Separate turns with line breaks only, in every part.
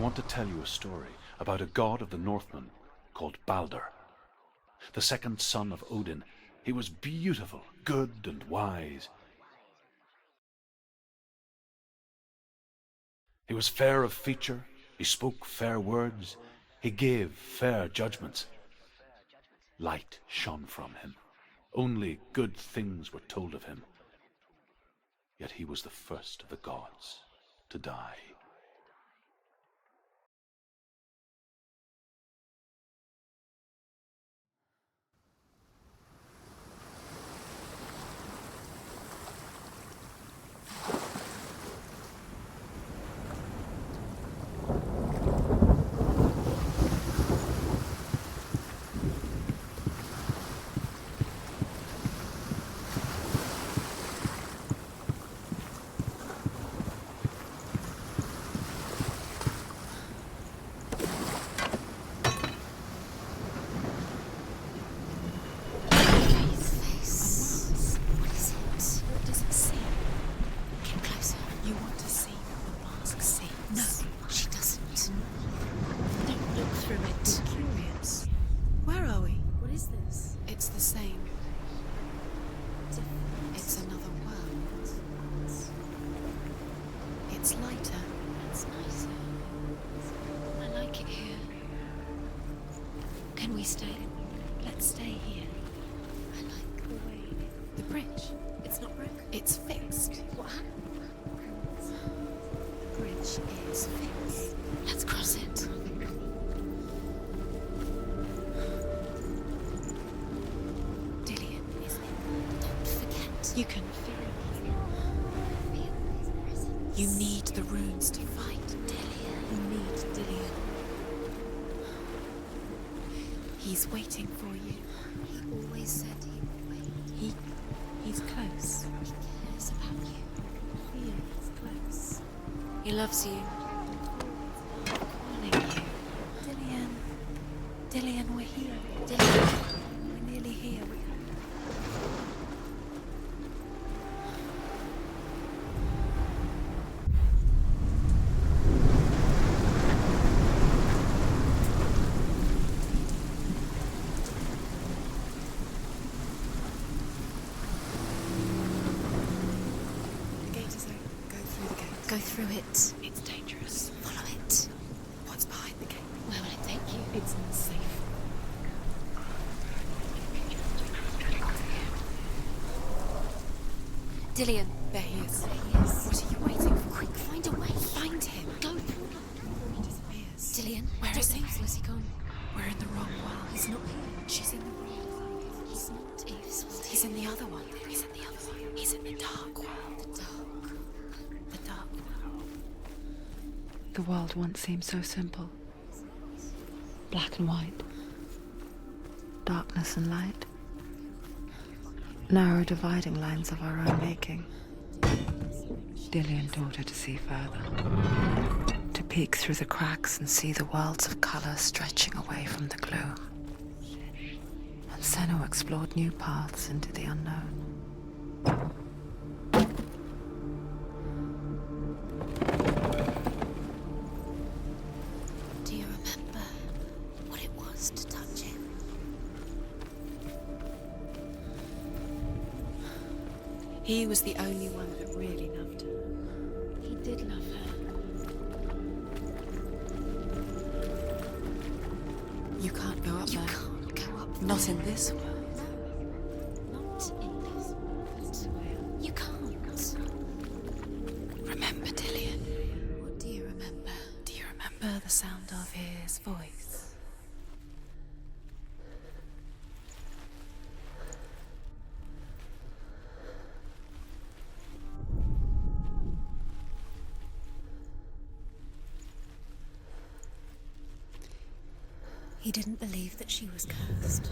want to tell you a story about a god of the Northmen called Balder. The second son of Odin, he was beautiful, good and wise. He was fair of feature, he spoke fair words, he gave fair judgments. Light shone from him. Only good things were told of him. Yet he was the first of the gods to die.
You can feel it. You need the runes to fight Dillion. You need Dillion. He's waiting for you.
He always said he would wait.
He's close.
He cares about you.
He is close. He loves you. Calling you. Dillion. Dillion, we're here.
Dillion.
We're nearly here.
Go through it.
It's dangerous.
Follow it.
What's behind the gate?
Where will it take you?
It's not safe.
Dillion.
There he is.
There he is.
What are you waiting for?
Quick, find a way.
Find him.
Go.
He disappears.
Dillion,
Where is he?
Where's he gone?
We're in the wrong world.
He's not here.
She's in the wrong world.
He's not here.
He's in the other one. He's in the other one. He's in the dark world.
The dark.
The dark world.
The world once seemed so simple. Black and white. Darkness and light. Narrow dividing lines of our own making. Dillion taught her to see further. To peek through the cracks and see the worlds of color stretching away from the gloom. And Senua explored new paths into the unknown.
Do you remember what it was to touch him?
He was the only one that really loved her. He did love her. You can't go up there.
You can't go up
Not
there.
in this world.
Not in this world. You can't.
Remember Dillion.
What do you remember?
Do you remember the sound of his voice?
He didn't believe that she was cursed.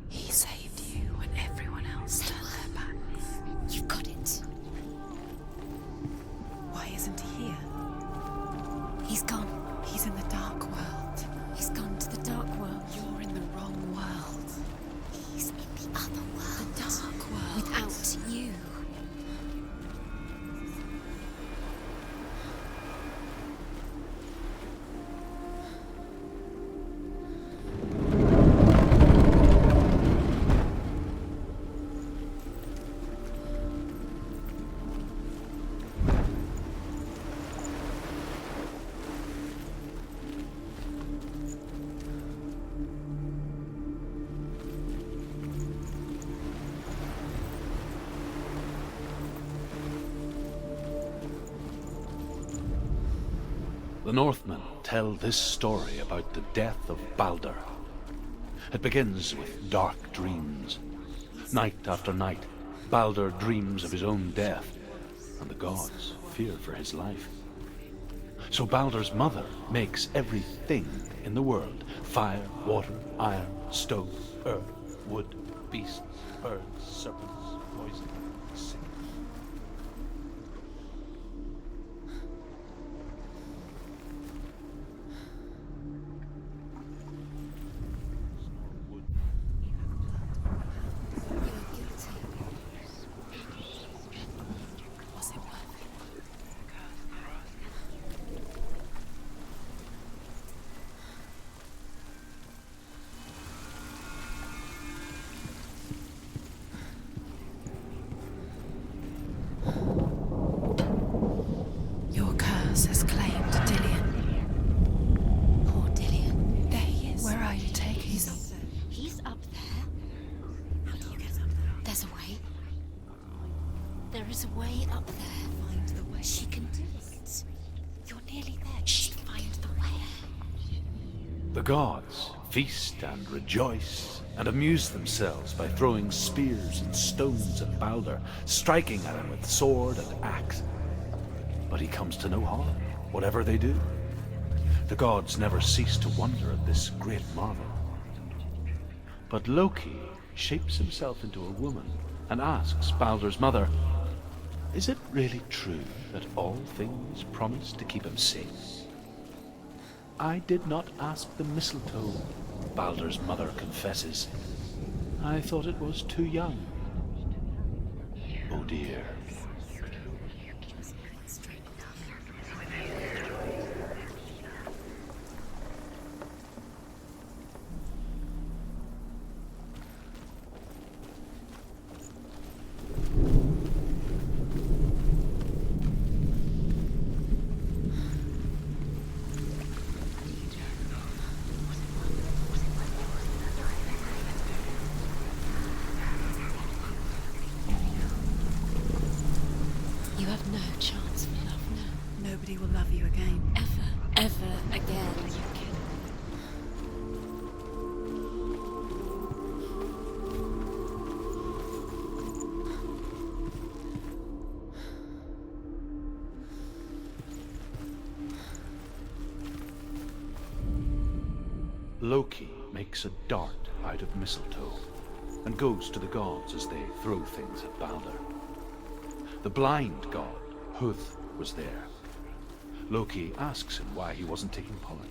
He saved you when everyone else turned their backs.
You've got it.
Why isn't he here?
He's gone.
He's in the dark world.
He's gone to the dark world.
You're in the wrong world.
He's in the other world.
The dark world.
Without you.
The Northmen tell this story about the death of Balder. It begins with dark dreams. Night after night, Balder dreams of his own death, and the gods fear for his life. So Balder's mother makes everything in the world: fire, water, iron, stone, earth, wood, beasts, birds, serpents, poison, sickness.
Your curse has claimed Dillion. Poor Dillion. There he is. Where are you taking him?
He's up there. How do you get up there? There's a way. There is a way up there. Find the way. She can do it. You're nearly there. Just find the way.
The gods feast and rejoice and amuse themselves by throwing spears and stones at Balder, striking at him with sword and axe. But he comes to no harm, whatever they do. The gods never cease to wonder at this great marvel. But Loki shapes himself into a woman and asks Balder's mother, "Is it really true that all things promise to keep him safe?" "I did not ask the mistletoe," Balder's mother confesses. "I thought it was too young." Oh dear.
You have no chance for love now.
Nobody will love you again.
Ever again.
Loki makes a dart out of mistletoe and goes to the gods as they throw things at Balder. The blind god, Huth, was there. Loki asks him why he wasn't taking pollen.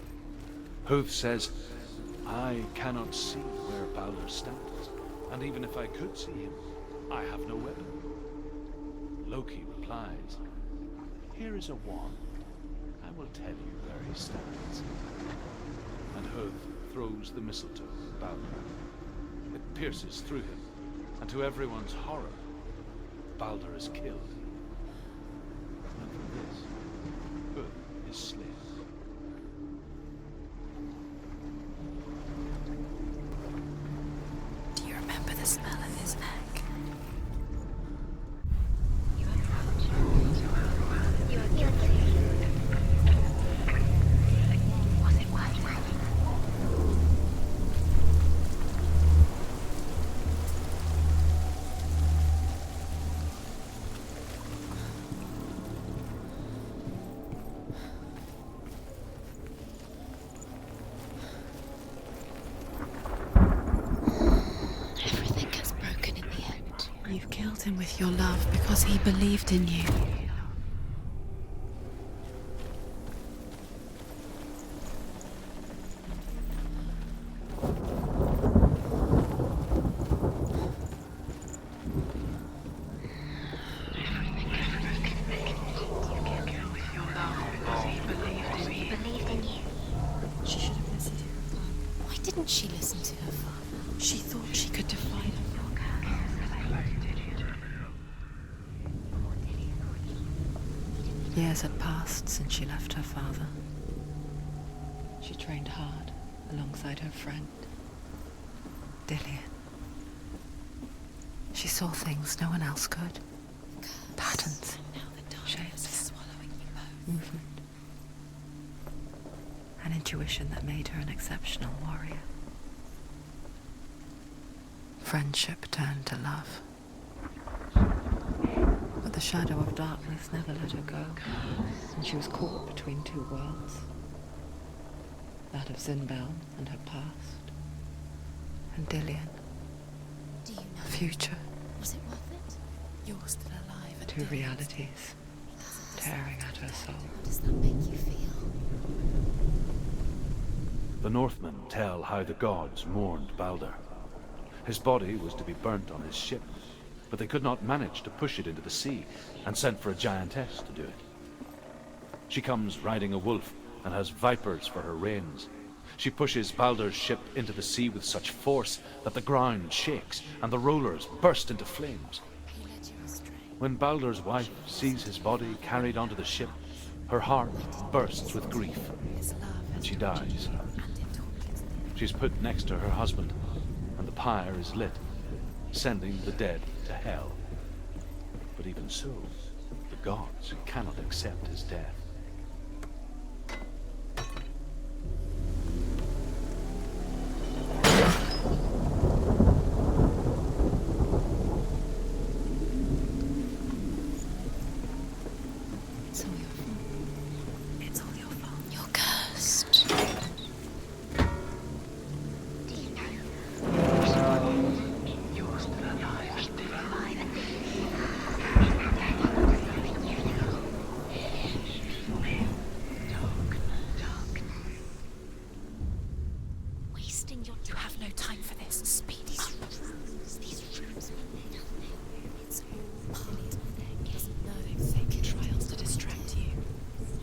Huth says, "I cannot see where Balder stands, and even if I could see him, I have no weapon." Loki replies, "Here is a wand. I will tell you where he stands." And Huth throws the mistletoe at Balder. It pierces through him, and to everyone's horror, Balder is killed. And for this, Huth is slain.
Do you remember the smell of his neck? You've killed him with your love because he believed in you. She should have listened to her father.
Why didn't she listen to her father?
She thought she could defy him. Years had passed since she left her father. She trained hard alongside her friend, Dillion. She saw things no one else could. Patterns, shapes, movement.
an intuition that made her an exceptional warrior. Friendship turned to love. But the shadow of darkness never let her go, and she was caught between two worlds. That of Zinbel and her past, and Dillian,
Do you know?
future.
Was it worth it?
You're still alive. And
Two
Dillian's
realities tearing at her soul.
How does that make you feel?
The Northmen tell how the gods mourned Balder. His body was to be burnt on his ship, but they could not manage to push it into the sea, and sent for a giantess to do it. She comes riding a wolf and has vipers for her reins. She pushes Balder's ship into the sea with such force that the ground shakes and the rollers burst into flames.
He led you astray.
When Balder's wife sees his body carried onto the ship, her heart bursts with grief,
his love
and she dies.
and it torments them.
She's put next to her husband, and the pyre is lit, sending the dead to hell. But even so, the gods cannot accept his death.
It's all your fault. It's all your fault.
You're cursed. Wasting your
You have no time for this. Speed up.
These rooms mean nothing. It's all part of their game.
No, fake trials to distract you.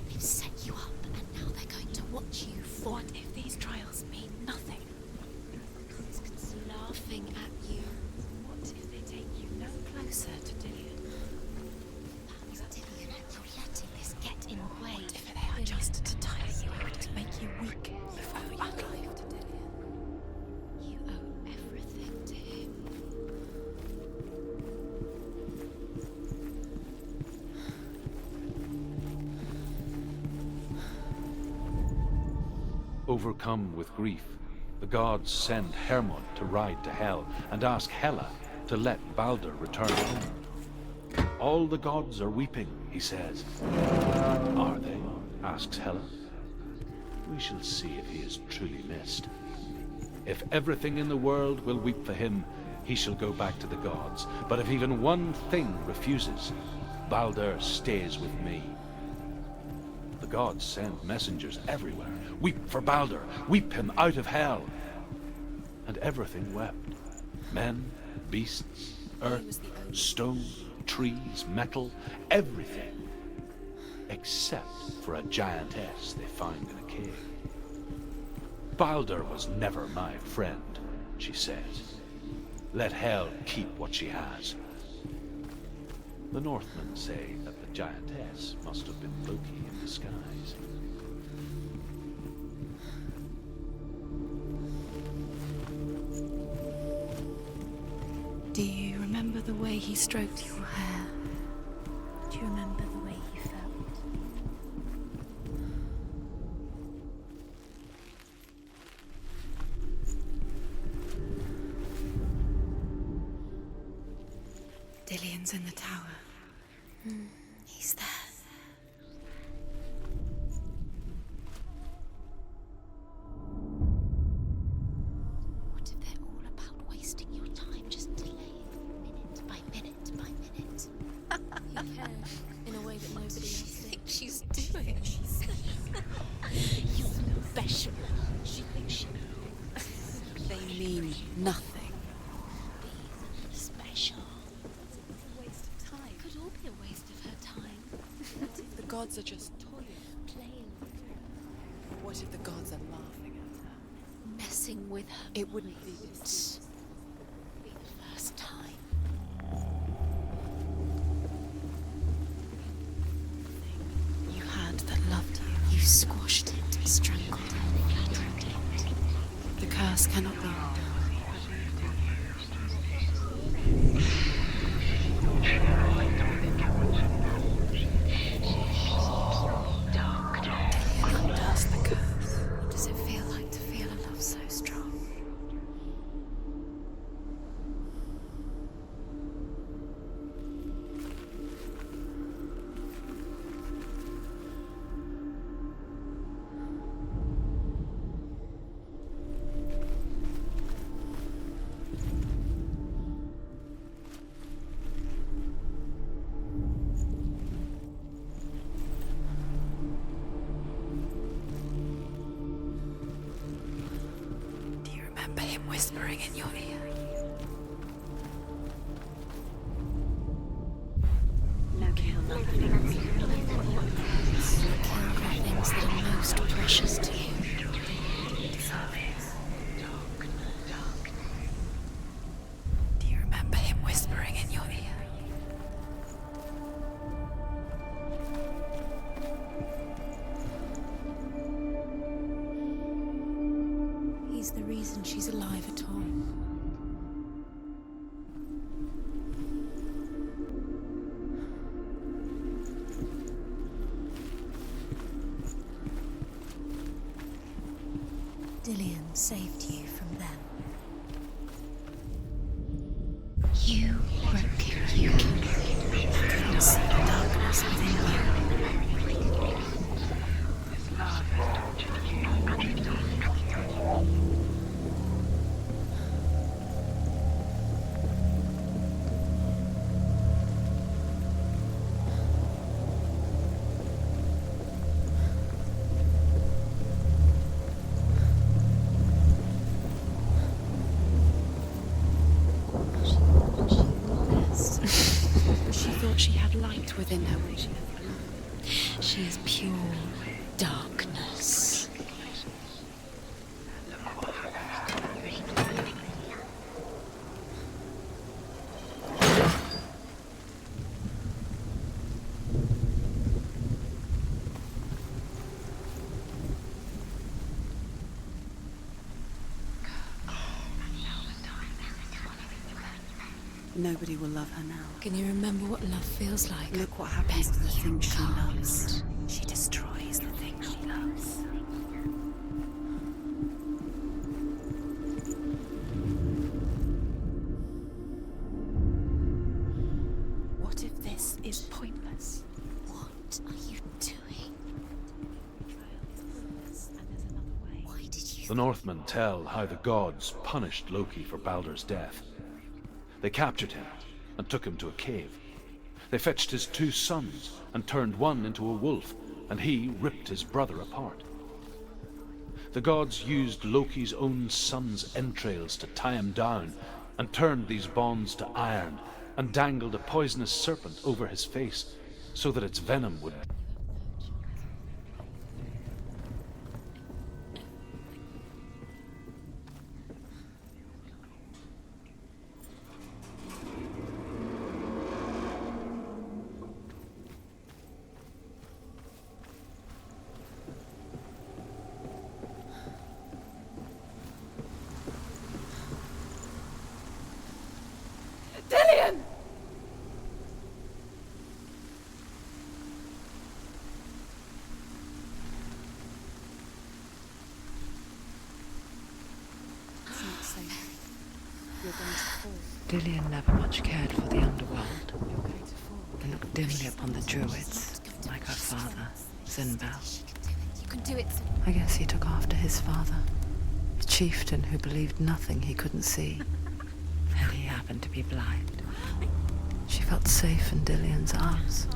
They've set you up, and now they're going to watch you fall.
What if these trials mean nothing?
It's laughing at you.
What if they take you no closer to Dillian?
Dillian, you're letting this get in the way.
What if they are just to tire you out, to make you weak before you life to Dillian?
You owe everything to him.
Overcome with grief, the gods send Hermod to ride to Hell and ask Hela to let Balder return home. All the gods are weeping, he says. Are they? Asks Hela. We shall see if he is truly missed. If everything in the world will weep for him, he shall go back to the gods. But if even one thing refuses, Balder stays with me. The gods send messengers everywhere. Weep for Balder, weep him out of hell. And everything wept. Men, beasts, earth, stone, trees, metal, everything. Except for a giantess they find in a cave. Balder was never my friend, she says. Let hell keep what she has. The Northmen say that the giantess must have been Loki in disguise.
Do you remember the way he stroked your hair?
Do you remember the way he felt?
Dillian's in the tower.
He's there. What if they're all about wasting your time, just delaying minute by minute by minute?
You care in a way that nobody else thinks.
She's doing. You're special. She thinks she knows.
They mean nothing.
Being special.
It's a waste of time.
Could all be a waste of her time.
What if the gods are just toying?
Playing with her.
What if the gods are laughing at her?
Messing with her.
It wouldn't be this.
Be the first time.
You had that loved you.
You squashed it, strangled it, flattered it.
The curse cannot be undone. Undoes the curse.
remember him whispering in your ear?
Kill the things that are most precious to you.
Do you remember him whispering in your ear?
He's the reason she's alive at all. Dillion saved you from them. You broke him. You killed him. I couldn't see the darkness within you.
His love has tortured you.
She thought she had light within her. She is pure darkness.
Nobody will love her now.
Can you remember what love feels like?
Look what happens to the things she loves.
She destroys the things she loves.
What if this is pointless?
What are you doing? Why did you?
The Northmen tell how the gods punished Loki for Baldur's death. They captured him and took him to a cave. They fetched his 2 sons and turned one into a wolf, and he ripped his brother apart. The gods used Loki's own son's entrails to tie him down and turned these bonds to iron and dangled a poisonous serpent over his face so that its venom would...
Dillion!
It's not safe. You're going to fall.
Dillion never much cared for the underworld.
You're going to fall.
They looked dimly upon the druids, like her father, Zinbel.
You can do it.
I guess he took after his father, a chieftain who believed nothing he couldn't see. And he happened to be blind. She felt safe in Dillion's arms,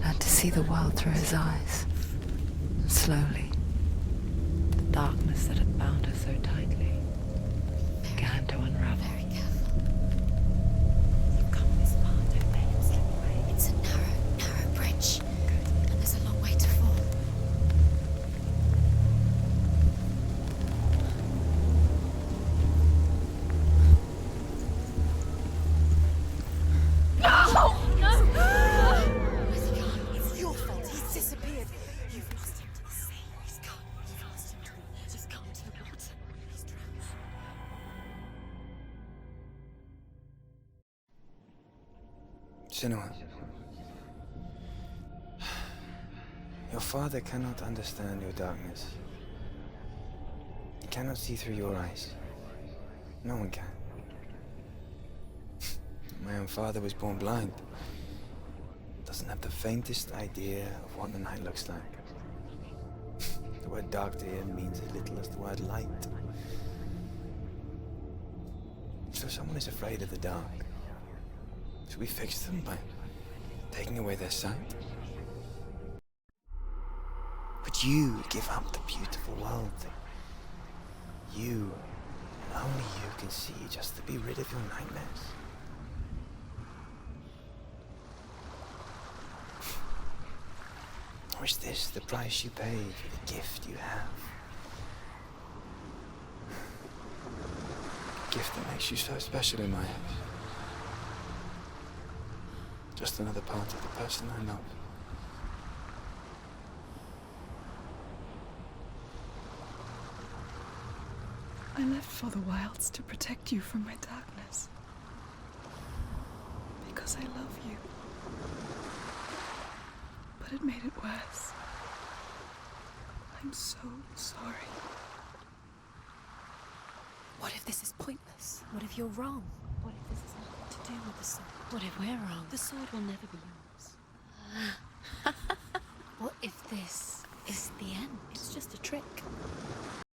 learned to see the world through his eyes. And slowly, the darkness that had bound her so tightly began to unravel.
Very careful. You've come this far, don't let him slip away. It's a narrow bridge. And there's a long way to fall.
It's your fault. He's disappeared. You've lost him to the sea. He's gone. You've lost him to the... He's gone to the water. He's drowned.
Senua, your father cannot understand your darkness. He cannot see through your eyes. No one can. My own father was born blind. Doesn't have the faintest idea of what the night looks like. The word dark to him means as little as the word light. So someone is afraid of the dark. Should we fix them by taking away their sight? Would you give up the beautiful world? You only you can see just to be rid of your nightmares. Or is this the price you pay for the gift you have? A gift that makes you so special in my eyes. Just another part of the person I love.
I left for the wilds to protect you from my darkness. Because I love you. But it made it worse. I'm so sorry.
What if this is pointless? What if you're wrong? What if this has nothing to do with the sword? What if we're wrong? The sword will never be yours.
What if this is the end?
It's just a trick.